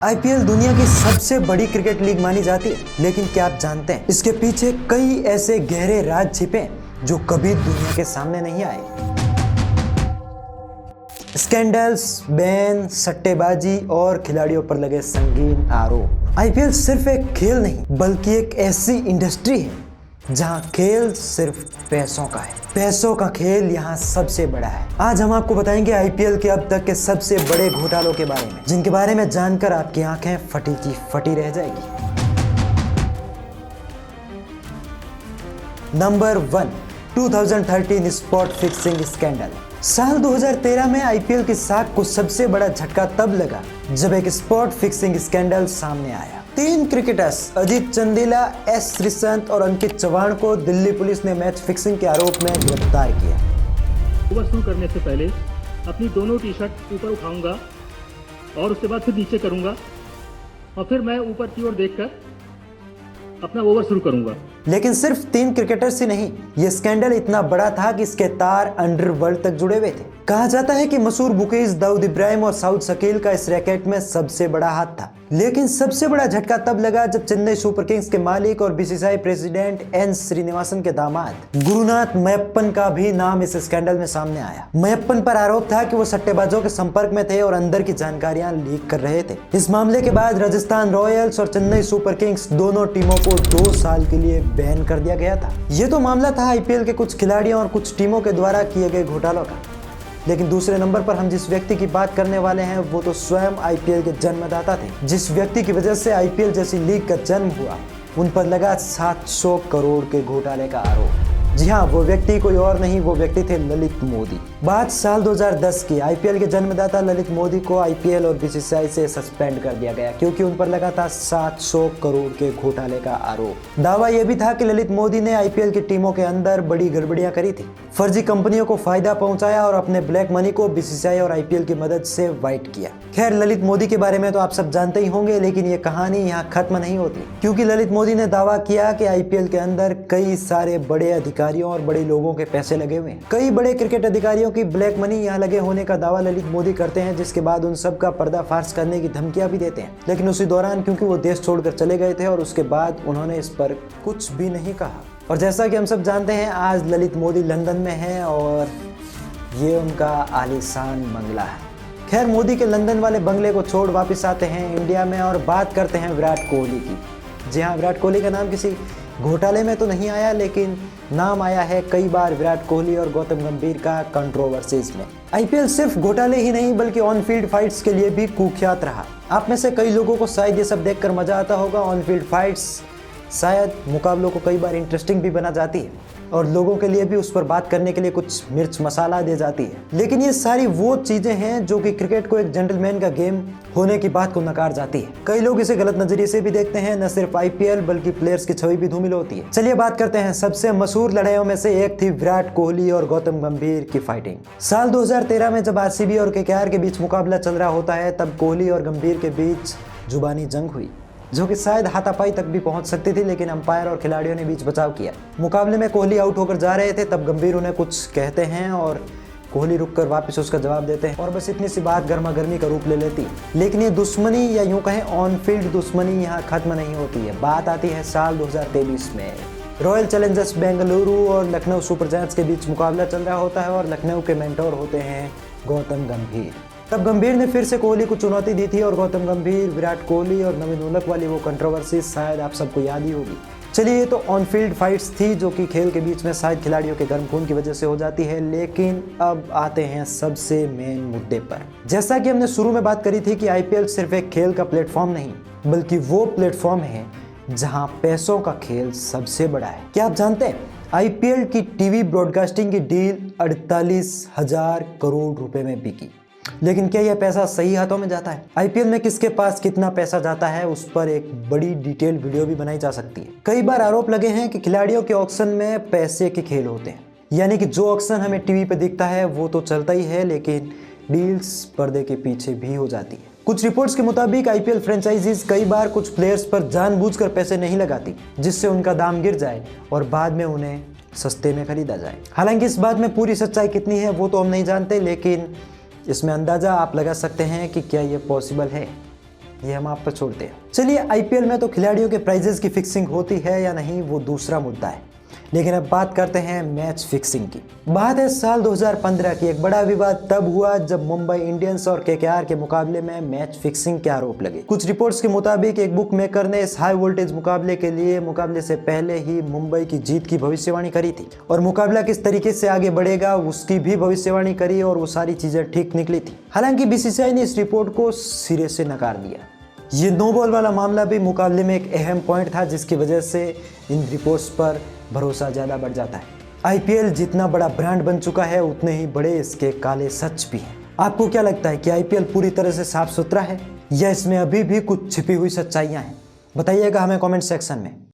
IPL दुनिया की सबसे बड़ी क्रिकेट लीग मानी जाती है, लेकिन क्या आप जानते हैं इसके पीछे कई ऐसे गहरे राज छिपे हैं जो कभी दुनिया के सामने नहीं आए। स्कैंडल्स, बैन, सट्टेबाजी और खिलाड़ियों पर लगे संगीन आरोप। आईपीएल सिर्फ एक खेल नहीं बल्कि एक ऐसी इंडस्ट्री है जहां खेल सिर्फ पैसों का है। पैसों का खेल यहाँ सबसे बड़ा है। आज हम आपको बताएंगे आईपीएल के अब तक के सबसे बड़े घोटालों के बारे में, जिनके बारे में जानकर आपकी आंखें फटी की फटी रह जाएगी। Number 1, 2013 spot fixing scandal. साल 2013 में आईपीएल की साख को सबसे बड़ा झटका तब लगा जब एक स्पॉट फिक्सिंग स्कैंडल सामने आया। 3 क्रिकेटर्स अजीत चंदीला, एस श्रीसंत और अंकित चौहान को दिल्ली पुलिस ने मैच फिक्सिंग के आरोप में गिरफ्तार किया। ओवर शुरू करने से पहले अपनी दोनों टी शर्ट ऊपर उठाऊंगा और उसके बाद फिर नीचे करूंगा और फिर मैं ऊपर की ओर देखकर अपना ओवर शुरू करूंगा। लेकिन सिर्फ 3 क्रिकेटर्स ही नहीं, ये स्कैंडल इतना बड़ा था कि इसके तार अंडरवर्ल्ड तक जुड़े हुए थे। कहा जाता है कि मशहूर बुकीज दाऊद इब्राहिम और साउथ शकील का इस रैकेट में सबसे बड़ा हाथ था। लेकिन सबसे बड़ा झटका तब लगा जब चेन्नई सुपर किंग्स के मालिक और बीसीसीआई प्रेसिडेंट एन श्रीनिवासन के दामाद गुरुनाथ मैयप्पन का भी नाम इस स्कैंडल में सामने आया। मैयप्पन पर आरोप था कि वो सट्टेबाजों के संपर्क में थे और अंदर की जानकारियां लीक कर रहे थे। इस मामले के बाद राजस्थान रॉयल्स और चेन्नई सुपर किंग्स दोनों टीमों को 2 साल के लिए बैन कर दिया गया था। ये तो मामला था आईपीएल के कुछ खिलाड़ियों और कुछ टीमों के द्वारा किए गए घोटालों का। लेकिन दूसरे नंबर पर हम जिस व्यक्ति की बात करने वाले हैं वो तो स्वयं आईपीएल के जन्मदाता थे। जिस व्यक्ति की वजह से आईपीएल जैसी लीग का जन्म हुआ, उन पर लगा 700 करोड़ के घोटाले का आरोप। जी हाँ, वो व्यक्ति कोई और नहीं, वो व्यक्ति थे ललित मोदी। बात साल 2010 की। आईपीएल के जन्मदाता ललित मोदी को आईपीएल और बीसीसीआई से सस्पेंड कर दिया गया क्योंकि उन पर लगा था 700 करोड़ के घोटाले का आरोप। दावा यह भी था कि ललित मोदी ने आईपीएल की टीमों के अंदर बड़ी गड़बड़ियां करी थी, फर्जी कंपनियों को फायदा पहुंचाया और अपने ब्लैक मनी को बीसीसीआई और आईपीएल की मदद से वाइट किया। खैर, ललित मोदी के बारे में तो आप सब जानते ही होंगे, लेकिन ये कहानी यहाँ खत्म नहीं होती, क्योंकि ललित मोदी ने दावा किया कि आईपीएल के अंदर कई सारे बड़े अधिकारियों और बड़े लोगों के पैसे लगे हुए हैं। कई बड़े क्रिकेट अधिकारियों की ब्लैक मनी यहाँ लगे होने का दावा ललित मोदी करते हैं, जिसके बाद उन सब का पर्दाफाश करने की धमकियां भी देते हैं। लेकिन उसी दौरान क्योंकि वो देश छोड़कर चले गए थे और उसके बाद उन्होंने इस पर कुछ भी नहीं कहा। और जैसा कि हम सब जानते हैं, आज ललित मोदी लंदन में हैं और ये उनका आलीशान बंगला है। खैर, मोदी के लंदन वाले बंगले को छोड़ वापस आते हैं इंडिया में और बात करते हैं विराट कोहली की। जी हाँ, विराट कोहली का नाम किसी घोटाले में तो नहीं आया, लेकिन नाम आया है कई बार विराट कोहली और गौतम गंभीर का कंट्रोवर्सीज में। आईपीएल सिर्फ घोटाले ही नहीं बल्कि ऑन फील्ड फाइट्स के लिए भी कुख्यात रहा। आप में से कई लोगों को शायद ये सब देखकर मजा आता होगा। ऑन फील्ड फाइट्स शायद मुकाबलों को कई बार इंटरेस्टिंग भी बना जाती है और लोगों के लिए भी उस पर बात करने के लिए कुछ मिर्च मसाला दे जाती है। लेकिन ये सारी वो चीजें हैं जो कि क्रिकेट को एक जेंटलमैन का गेम होने की बात को नकार जाती है। कई लोग इसे गलत नजरिए से भी देखते हैं। न सिर्फ आईपीएल बल्कि प्लेयर्स की छवि भी धूमिल होती है। चलिए बात करते हैं सबसे मशहूर लड़ाइयों में से एक थी विराट कोहली और गौतम गंभीर की फाइटिंग। साल 2013 में जब आरसीबी और केकेआर के बीच मुकाबला चल रहा होता है, तब कोहली और गंभीर के बीच जुबानी जंग हुई, जो कि शायद हाथापाई तक भी पहुंच सकती थी, लेकिन अंपायर और खिलाड़ियों ने बीच बचाव किया। मुकाबले में कोहली आउट होकर जा रहे थे, तब गंभीर उन्हें कुछ कहते हैं और कोहली रुककर वापस उसका जवाब देते हैं और बस इतनी सी बात गर्मा गर्मी का रूप ले लेती है। लेकिन ये दुश्मनी या यूं कहें ऑन फील्ड दुश्मनी यहाँ खत्म नहीं होती है। बात आती है साल 2023 में। रॉयल चैलेंजर्स बेंगलुरु और लखनऊ सुपर जायंट्स के बीच मुकाबला चल रहा होता है और लखनऊ के मेंटोर होते हैं गौतम गंभीर। तब गंभीर ने फिर से कोहली को चुनौती दी थी और गौतम गंभीर, विराट कोहली और नवीन उलक वाली वो कंट्रोवर्सी शायद आप सबको याद ही होगी। चलिए, ये तो ऑन फील्ड फाइट्स थी जो कि खेल के बीच में शायद खिलाड़ियों के गर्म खून की वजह से हो जाती है। लेकिन अब आते हैं सबसे मेन मुद्दे पर। जैसा कि हमने शुरू में बात करी थी कि आईपीएल सिर्फ एक खेल का प्लेटफॉर्म नहीं बल्कि वो प्लेटफॉर्म है जहां पैसों का खेल सबसे बड़ा है। क्या आप जानते हैं आईपीएल की टीवी ब्रॉडकास्टिंग की डील 48,000 करोड़ रुपए में बिकी। लेकिन क्या यह पैसा सही हाथों में जाता है? आईपीएल में किसके पास कितना पैसा जाता है उस पर एक बड़ी डिटेल वीडियो भी बनाई जा सकती है। कई बार आरोप लगे हैं कि खिलाड़ियों के ऑक्शन में पैसे के खेल होते हैं, यानी कि जो ऑक्शन हमें टीवी पे दिखता है वो तो चलता ही है, लेकिन डील्स पर्दे के पीछे भी हो जाती है। कुछ रिपोर्ट्स के मुताबिक आईपीएल फ्रेंचाइजीज कई बार कुछ प्लेयर्स पर जानबूझकर पैसे नहीं लगाती जिससे उनका दाम गिर जाए और बाद में उन्हें सस्ते में खरीदा जाए। हालांकि इस बात में पूरी सच्चाई कितनी है वो तो हम नहीं जानते, लेकिन इसमें अंदाजा आप लगा सकते हैं कि क्या ये पॉसिबल है। ये हम आप पर छोड़ते हैं। चलिए, आईपीएल में तो खिलाड़ियों के प्राइजेस की फिक्सिंग होती है या नहीं वो दूसरा मुद्दा है, लेकिन अब बात करते हैं मैच फिक्सिंग की। बात है साल 2015 की। एक बड़ा विवाद तब हुआ जब मुंबई इंडियंस और केकेआर के मुकाबले में मैच फिक्सिंग के आरोप लगे। कुछ रिपोर्ट्स के मुताबिक एक बुक मेकर ने इस हाई वोल्टेज मुकाबले के लिए मुकाबले से पहले ही मुंबई की जीत की भविष्यवाणी करी थी और मुकाबला किस तरीके से आगे बढ़ेगा उसकी भी भविष्यवाणी करी और वो सारी चीजें ठीक निकली थी। हालांकि बीसीसीआई ने इस रिपोर्ट को सिरे से नकार दिया। ये नो बॉल वाला मामला भी मुकाबले में एक अहम पॉइंट था जिसकी वजह से इन रिपोर्ट्स पर भरोसा ज़्यादा बढ़ जाता है। आईपीएल जितना बड़ा ब्रांड बन चुका है उतने ही बड़े इसके काले सच भी हैं। आपको क्या लगता है कि आईपीएल पूरी तरह से साफ सुथरा है या इसमें अभी भी कुछ छिपी हुई सच्चाइयाँ हैं? बताइएगा हमें कमेंट सेक्शन में।